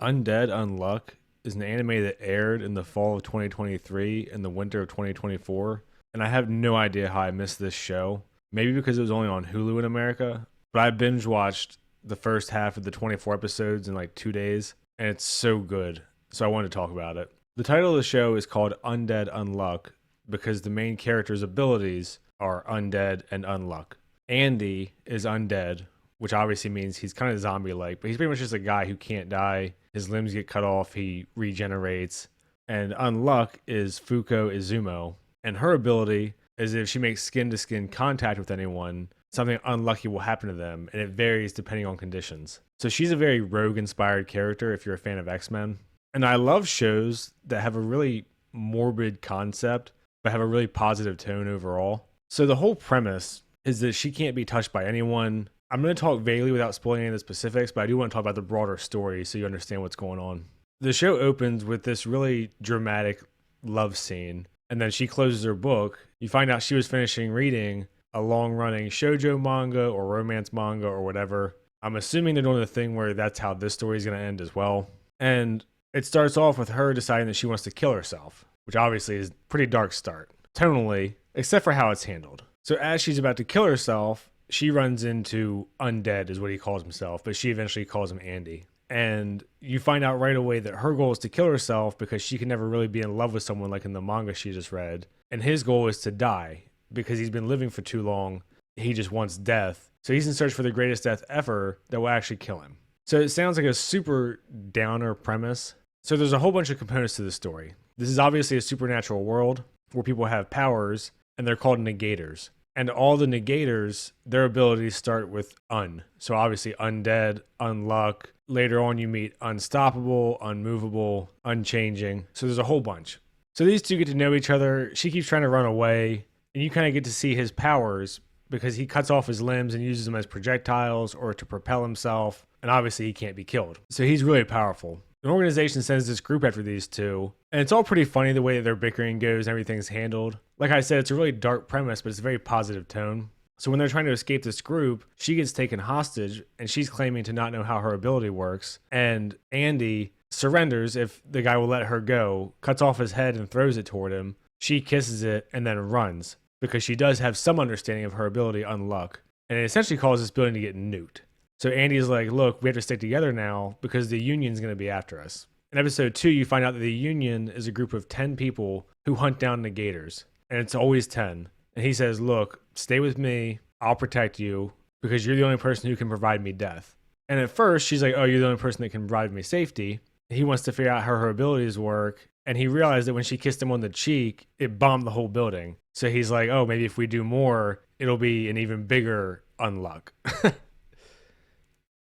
Undead Unluck is an anime that aired in the fall of 2023 and the winter of 2024, and I have no idea how I missed this show. Maybe because it was only on Hulu in America, but I binge watched the first half of the 24 episodes in like 2 days, and it's so good. So I wanted to talk about it. The title of the show is called Undead Unluck because the main character's abilities are undead and unluck. Andy is undead, which obviously means he's kind of zombie like, but he's pretty much just a guy who can't die. His limbs get cut off, he regenerates. And Unluck is Fuko Izumo. And her ability is if she makes skin to skin contact with anyone, something unlucky will happen to them, and it varies depending on conditions. So she's a very rogue inspired character if you're a fan of X-Men. And I love shows that have a really morbid concept, but have a really positive tone overall. So the whole premise is that she can't be touched by anyone. I'm going to talk vaguely without spoiling any of the specifics, but I do want to talk about the broader story so you understand what's going on. The show opens with this really dramatic love scene, and then she closes her book. You find out she was finishing reading a long-running shoujo manga or romance manga or whatever. I'm assuming they're doing the thing where that's how this story is going to end as well. And it starts off with her deciding that she wants to kill herself, which obviously is a pretty dark start, tonally, except for how it's handled. So as she's about to kill herself, she runs into Undead, is what he calls himself, but she eventually calls him Andy. And you find out right away that her goal is to kill herself because she can never really be in love with someone like in the manga she just read. And his goal is to die because he's been living for too long. He just wants death. So he's in search for the greatest death ever that will actually kill him. So it sounds like a super downer premise. So there's a whole bunch of components to the story. This is obviously a supernatural world where people have powers, and they're called negators. And all the negators, their abilities start with un. So obviously undead, unluck. Later on you meet unstoppable, unmovable, unchanging. So there's a whole bunch. So these two get to know each other. She keeps trying to run away, and you kind of get to see his powers because he cuts off his limbs and uses them as projectiles or to propel himself. And obviously he can't be killed. So he's really powerful. An organization sends this group after these two, and it's all pretty funny the way that their bickering goes and everything's handled. Like I said, it's a really dark premise, but it's a very positive tone. So when they're trying to escape this group, she gets taken hostage, and she's claiming to not know how her ability works. And Andy surrenders if the guy will let her go, cuts off his head and throws it toward him. She kisses it and then runs, because she does have some understanding of her ability, Unluck. And it essentially causes this building to get nuked. So Andy's like, look, we have to stick together now because the Union's going to be after us. In episode 2, you find out that the Union is a group of 10 people who hunt down negators. And it's always 10. And he says, look, stay with me. I'll protect you because you're the only person who can provide me death. And at first, she's like, oh, you're the only person that can provide me safety. He wants to figure out how her abilities work. And he realized that when she kissed him on the cheek, it bombed the whole building. So he's like, oh, maybe if we do more, it'll be an even bigger unluck.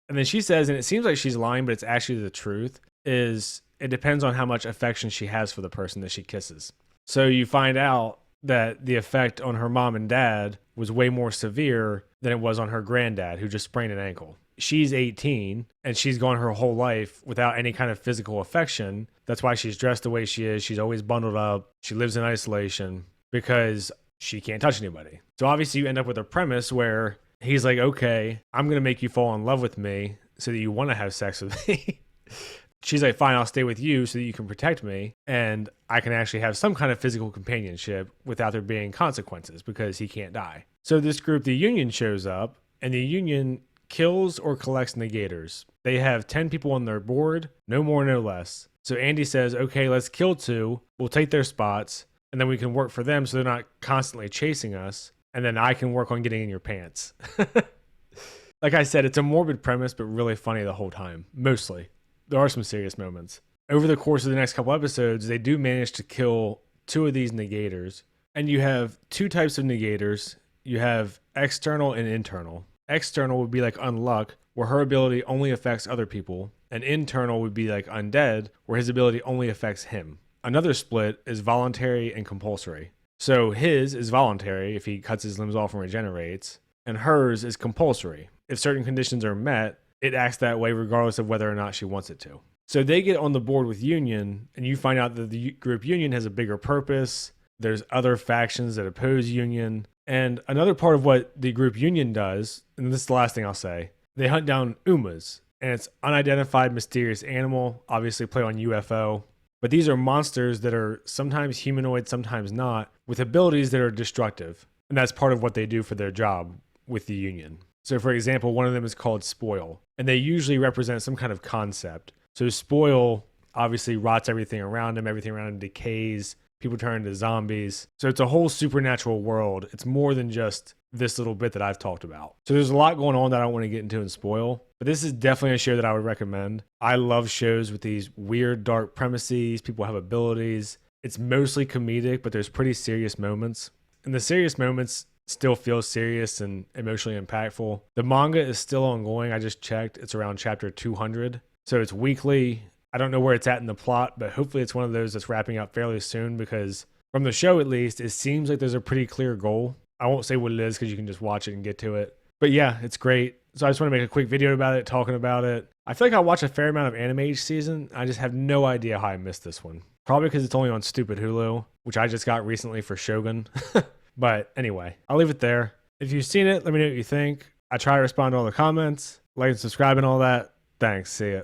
And then she says, and it seems like she's lying, but it's actually the truth, is it depends on how much affection she has for the person that she kisses. So you find out that the effect on her mom and dad was way more severe than it was on her granddad, who just sprained an ankle. She's 18, and she's gone her whole life without any kind of physical affection. That's why she's dressed the way she is. She's always bundled up. She lives in isolation because she can't touch anybody. So obviously you end up with a premise where he's like, okay, I'm going to make you fall in love with me so that you want to have sex with me. She's like, fine, I'll stay with you so that you can protect me. And I can actually have some kind of physical companionship without there being consequences because he can't die. So this group, the Union, shows up, and the Union kills or collects negators. They have 10 people on their board, no more, no less. So Andy says, okay, let's kill 2. We'll take their spots, and then we can work for them so they're not constantly chasing us. And then I can work on getting in your pants. Like I said, it's a morbid premise, but really funny the whole time. Mostly. There are some serious moments. Over the course of the next couple episodes, they do manage to kill 2 of these negators. And you have 2 types of negators. You have external and internal. External would be like Unluck, where her ability only affects other people. And internal would be like Undead, where his ability only affects him. Another split is voluntary and compulsory. So his is voluntary if he cuts his limbs off and regenerates, and hers is compulsory. If certain conditions are met, it acts that way regardless of whether or not she wants it to. So they get on the board with Union, and you find out that the group Union has a bigger purpose. There's other factions that oppose Union. And another part of what the group Union does, and this is the last thing I'll say, they hunt down Umas. and it's unidentified mysterious animal, obviously play on UFO. But these are monsters that are sometimes humanoid, sometimes not, with abilities that are destructive. And that's part of what they do for their job with the Union. So for example, one of them is called Spoil, and they usually represent some kind of concept. So Spoil obviously rots everything around him decays, people turn into zombies. So it's a whole supernatural world. It's more than just this little bit that I've talked about. So there's a lot going on that I don't want to get into and spoil, but this is definitely a show that I would recommend. I love shows with these weird, dark premises. People have abilities. It's mostly comedic, but there's pretty serious moments. And the serious moments still feel serious and emotionally impactful. The manga is still ongoing. I just checked. It's around chapter 200. So it's weekly. I don't know where it's at in the plot, but hopefully it's one of those that's wrapping up fairly soon, because from the show at least, it seems like there's a pretty clear goal. I won't say what it is because you can just watch it and get to it. But yeah, it's great. So I just want to make a quick video about it, talking about it. I feel like I watch a fair amount of anime each season. I just have no idea how I missed this one. Probably because it's only on stupid Hulu, which I just got recently for Shogun. But anyway, I'll leave it there. If you've seen it, let me know what you think. I try to respond to all the comments, like and subscribe and all that. Thanks. See ya.